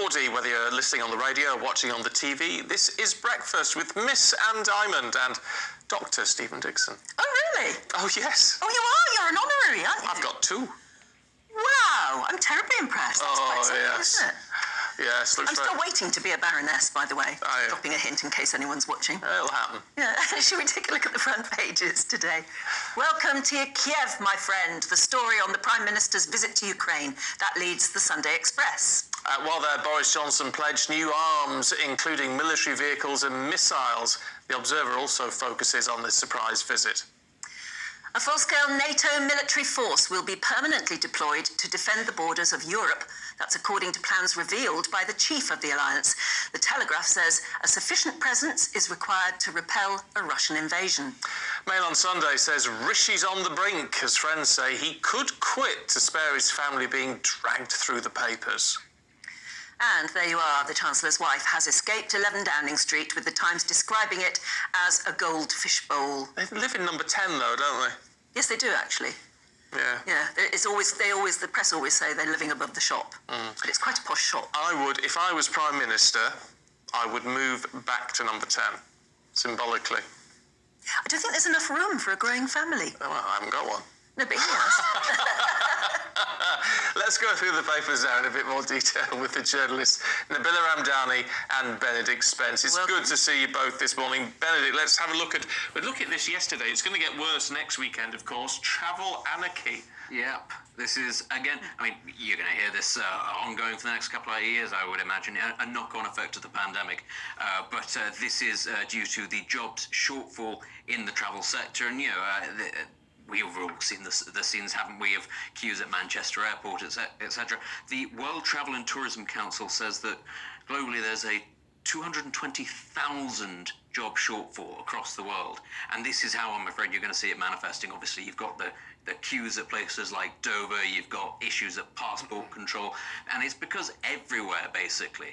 Geordie, whether you're listening on the radio or watching on the TV, this is Breakfast with Miss Anne Diamond and Dr. Stephen Dixon. Oh, really? Oh, yes. Oh, you are? You're an honorary, aren't you? I've got 2. Wow, I'm terribly impressed. That's quite something, yes. isn't it? Yes, looks I'm still waiting to be a baroness, by the way. Oh, yeah. Dropping a hint in case anyone's watching. It'll happen. Yeah, should we take a look at the front pages today? Welcome to Kiev, my friend. The story on the Prime Minister's visit to Ukraine. That leads the Sunday Express. While there, Boris Johnson pledged new arms, including military vehicles and missiles. The Observer also focuses on this surprise visit. A full-scale NATO military force will be permanently deployed to defend the borders of Europe. That's according to plans revealed by the chief of the alliance. The Telegraph says a sufficient presence is required to repel a Russian invasion. Mail on Sunday says Rishi's on the brink, as friends say he could quit to spare his family being dragged through the papers. And there you are, the Chancellor's wife has escaped 11 Downing Street, with the Times describing it as a goldfish bowl. They live in number 10 though, don't they? Yes, they do actually. Yeah. Yeah, the press always say they're living above the shop. But it's quite a posh shop. I would, if I was Prime Minister, I would move back to number 10, symbolically. I don't think there's enough room for a growing family. Oh, well, I haven't got one. No, but he has. Let's go through the papers now in a bit more detail with the journalists Nabila Ramdani and Benedict Spence. It's Welcome. good to see you both this morning. Benedict, let's have a look at... We look at this yesterday. It's going to get worse next weekend, of course. Travel anarchy. Yep, this is, again, I mean, you're going to hear this ongoing for the next couple of years, I would imagine, a knock-on effect of the pandemic. But this is due to the jobs shortfall in the travel sector. And, we've all seen the scenes, haven't we, of queues at Manchester Airport, etc. The World Travel and Tourism Council says that globally there's a 220,000 job shortfall across the world. And this is how I'm afraid you're going to see it manifesting. Obviously, you've got the queues at places like Dover, you've got issues at passport control, and it's because everywhere, basically,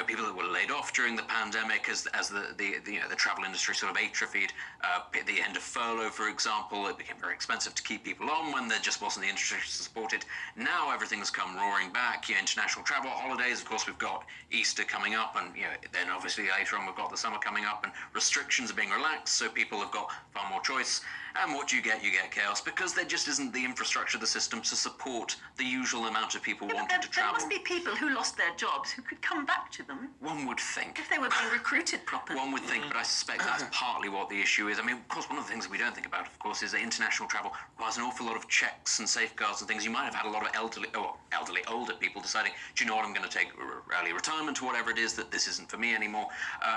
people that were laid off during the pandemic as the travel industry sort of atrophied, at the end of furlough, for example, it became very expensive to keep people on when there just wasn't the industry to support it. Now everything's come roaring back. International travel, holidays, of course, we've got Easter coming up, and then obviously later on we've got the summer coming up, and restrictions are being relaxed, so people have got far more choice. And what you get chaos, because there just isn't the infrastructure, the system to support the usual amount of people wanting to travel. There must be people who lost their jobs who could come back to them. One would think. If they were being recruited properly. One would think, but I suspect that's partly what the issue is. I mean, of course, one of the things that we don't think about, of course, is that international travel requires an awful lot of checks and safeguards and things. You might have had a lot of older people deciding, do you know what, I'm going to take early retirement or whatever it is, that this isn't for me anymore.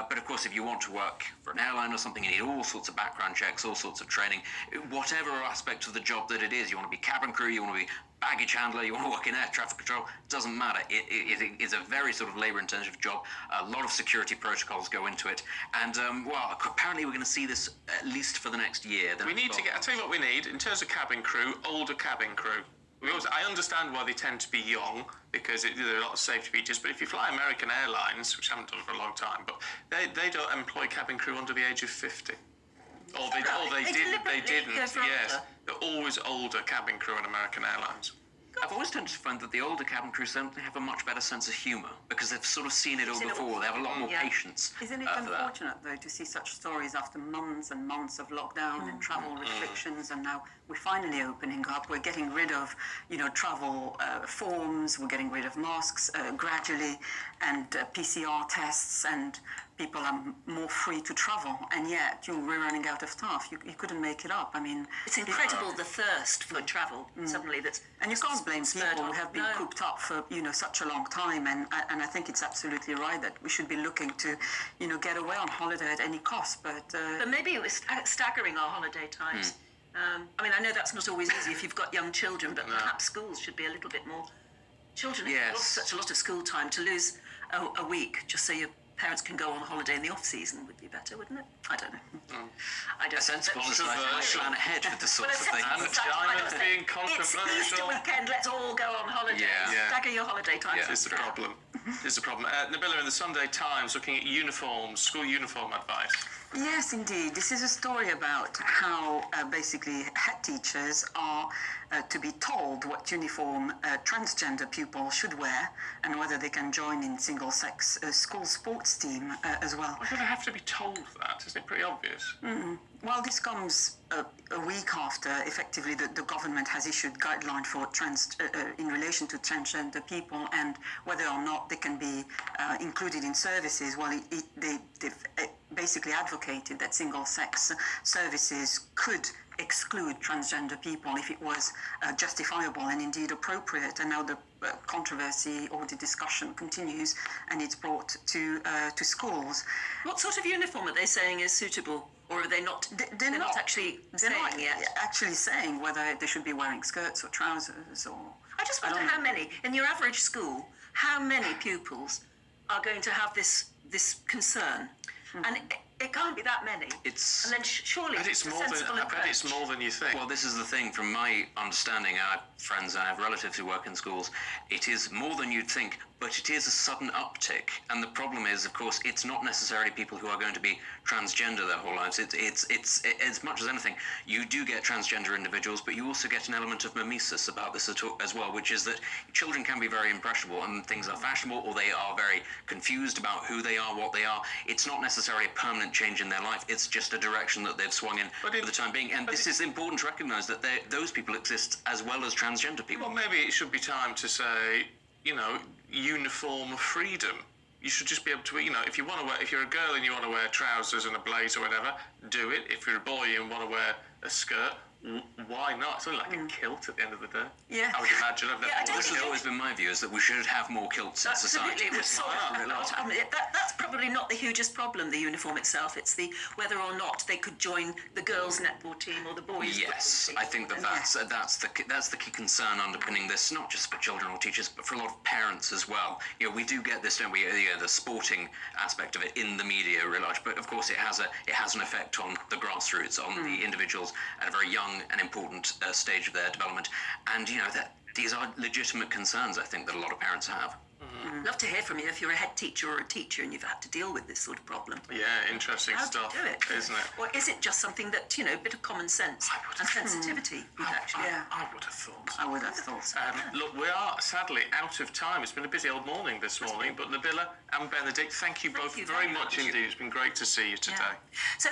But of course, if you want to work for an airline or something, you need all sorts of background checks, all sorts of training. Whatever aspect of the job that it is, you want to be cabin crew, you want to be baggage handler, you want to work in air traffic control, it doesn't matter. It is a very sort of labour-intensive job. A lot of security protocols go into it. And, apparently we're going to see this at least for the next year. We need to get... I'll tell you what we need, in terms of cabin crew, older cabin crew. I understand why they tend to be young, because there are a lot of safety features, but if you fly American Airlines, which I haven't done for a long time, but they don't employ cabin crew under the age of 50. They didn't, yes. They're always older cabin crew in American Airlines. I've always tended to find that the older cabin crews don't have a much better sense of humour, because they've sort of seen it all before. They have a lot more patience. Isn't it unfortunate, though, to see such stories after months and months of lockdown and travel restrictions, and now we're finally opening up. We're getting rid of, travel forms. We're getting rid of masks gradually, and PCR tests, and people are more free to travel, and yet we're running out of staff. You couldn't make it up. I mean, it's incredible the thirst for travel suddenly. And you can't blame people who have been cooped up for such a long time. And I think it's absolutely right that we should be looking to get away on holiday at any cost. But maybe it was staggering our holiday times. I know that's not always easy if you've got young children, but perhaps schools should be a little bit more. Children have lost such a lot of school time. To lose a week just so your parents can go on holiday in the off-season would be better, wouldn't it? I don't know. I don't know. Sensible plan ahead with this sort of thing. Diamonds being It's Easter controversial. weekend, let's all go on holiday. Yeah. Stagger your holiday time. Yeah, it's a problem. is the problem. Nabila, in the Sunday Times, looking at uniforms, school uniform advice. Yes, indeed. This is a story about how basically head teachers are to be told what uniform transgender pupils should wear and whether they can join in single-sex school sports team as well. Why do they have to be told that? Isn't it pretty obvious? Well, this comes a week after, effectively, the government has issued guidelines for in relation to transgender people and whether or not they can be included in services. Well, they've basically advocated that single-sex services could exclude transgender people if it was justifiable and indeed appropriate. And now the controversy or the discussion continues, and it's brought to schools. What sort of uniform are they saying is suitable? Or are they not? They're not actually saying yet. Actually saying whether they should be wearing skirts or trousers or. I just wonder how many in your average school. How many pupils are going to have this concern? And it can't be that many. It's. And then surely I bet it's more than you think. Well, this is the thing. From my understanding, I have friends and I have relatives who work in schools. It is more than you'd think, but it is a sudden uptick. And the problem is, of course, it's not necessarily people who are going to be transgender their whole lives. It's as much as anything, you do get transgender individuals, but you also get an element of mimesis about this as well, which is that children can be very impressionable and things are fashionable, or they are very confused about who they are, what they are. It's not necessarily a permanent change in their life. It's just a direction that they've swung in for the time being. And this is important to recognise that those people exist as well as transgender people. Well, maybe it should be time to say, uniform freedom. You should just be able to, if you want to wear, if you're a girl and you want to wear trousers and a blazer or whatever, do it. If you're a boy and want to wear a skirt, why not? It's only like a kilt at the end of the day. Yeah. I would imagine. I've never This has always been my view, is that we should have more kilts in society. That's probably not the hugest problem, the uniform itself. It's the whether or not they could join the girls' netball team or the boys' Yes, football team. I think that's the key concern underpinning this, not just for children or teachers, but for a lot of parents as well. We do get this, don't we? The sporting aspect of it in the media, really large, but of course it has an effect on the grassroots, on the individuals at a very young and important stage of their development. And that these are legitimate concerns, I think, that a lot of parents have. Love to hear from you if you're a head teacher or a teacher and you've had to deal with this sort of problem. Yeah, interesting How stuff, do you do it? isn't it? Or is it just something that, a bit of common sense and sensitivity would actually... I would have thought. I would have thought so. Look, we are sadly out of time. It's been a busy old morning this morning, but Nabila and Benedict, thank you both you very very much much. indeed. It's been great to see you today. So